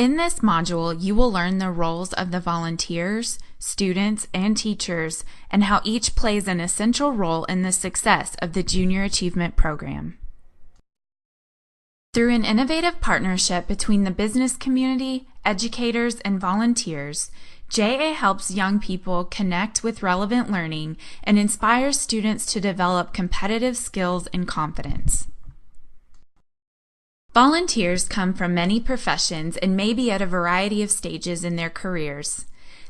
In this module, you will learn the roles of the volunteers, students, and teachers, and how each plays an essential role in the success of the Junior Achievement Program. Through an innovative partnership between the business community, educators, and volunteers, JA helps young people connect with relevant learning and inspires students to develop competitive skills and confidence. Volunteers come from many professions and may be at a variety of stages in their careers.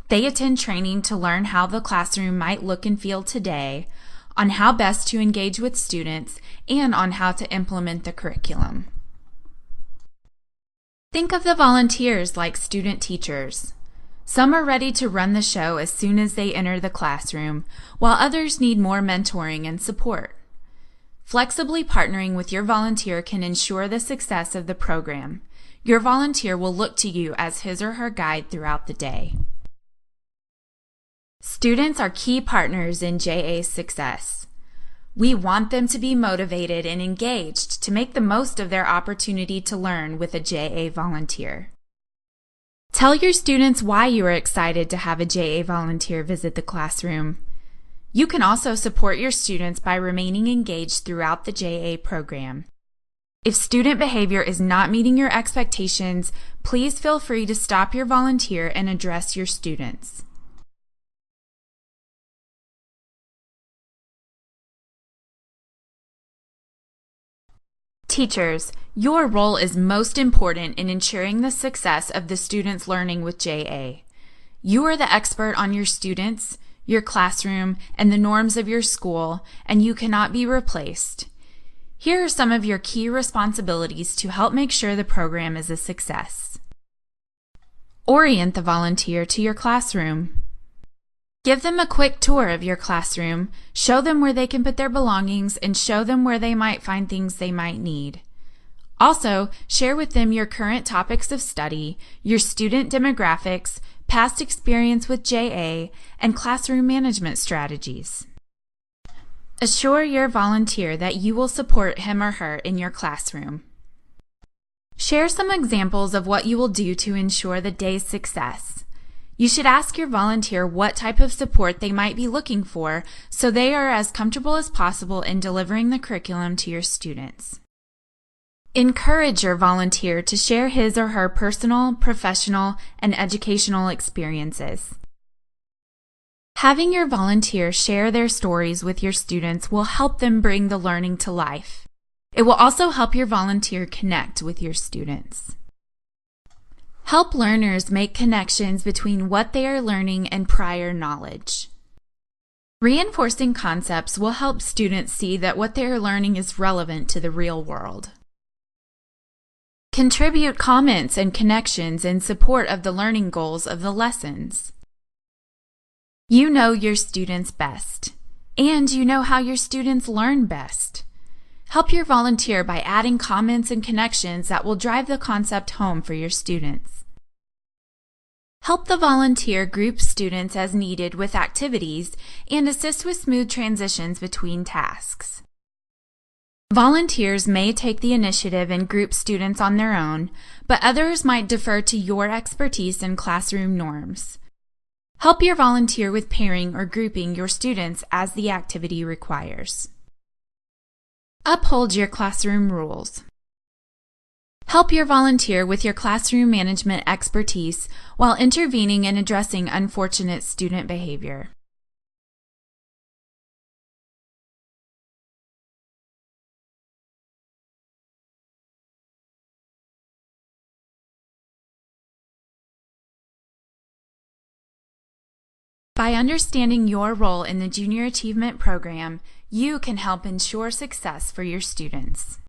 They attend training to learn how the classroom might look and feel today, on how best to engage with students, and on how to implement the curriculum. Think of the volunteers like student teachers. Some are ready to run the show as soon as they enter the classroom, while others need more mentoring and support. Flexibly partnering with your volunteer can ensure the success of the program. Your volunteer will look to you as his or her guide throughout the day. Students are key partners in JA's success. We want them to be motivated and engaged to make the most of their opportunity to learn with a JA volunteer. Tell your students why you are excited to have a JA volunteer visit the classroom. You can also support your students by remaining engaged throughout the JA program. If student behavior is not meeting your expectations, please feel free to stop your volunteer and address your students. Teachers, your role is most important in ensuring the success of the students learning with JA. You are the expert on your students, your classroom, and the norms of your school, and you cannot be replaced. Here are some of your key responsibilities to help make sure the program is a success. Orient the volunteer to your classroom. Give them a quick tour of your classroom, show them where they can put their belongings, and show them where they might find things they might need. Also, share with them your current topics of study, your student demographics, past experience with JA, and classroom management strategies. Assure your volunteer that you will support him or her in your classroom. Share some examples of what you will do to ensure the day's success. You should ask your volunteer what type of support they might be looking for so they are as comfortable as possible in delivering the curriculum to your students. Encourage your volunteer to share his or her personal, professional, and educational experiences. Having your volunteer share their stories with your students will help them bring the learning to life. It will also help your volunteer connect with your students. Help learners make connections between what they are learning and prior knowledge. Reinforcing concepts will help students see that what they are learning is relevant to the real world. Contribute comments and connections in support of the learning goals of the lessons. You know your students best, and you know how your students learn best. Help your volunteer by adding comments and connections that will drive the concept home for your students. Help the volunteer group students as needed with activities and assist with smooth transitions between tasks. Volunteers may take the initiative and group students on their own, but others might defer to your expertise in classroom norms. Help your volunteer with pairing or grouping your students as the activity requires. Uphold your classroom rules. Help your volunteer with your classroom management expertise while intervening and addressing unfortunate student behavior. By understanding your role in the Junior Achievement Program, you can help ensure success for your students.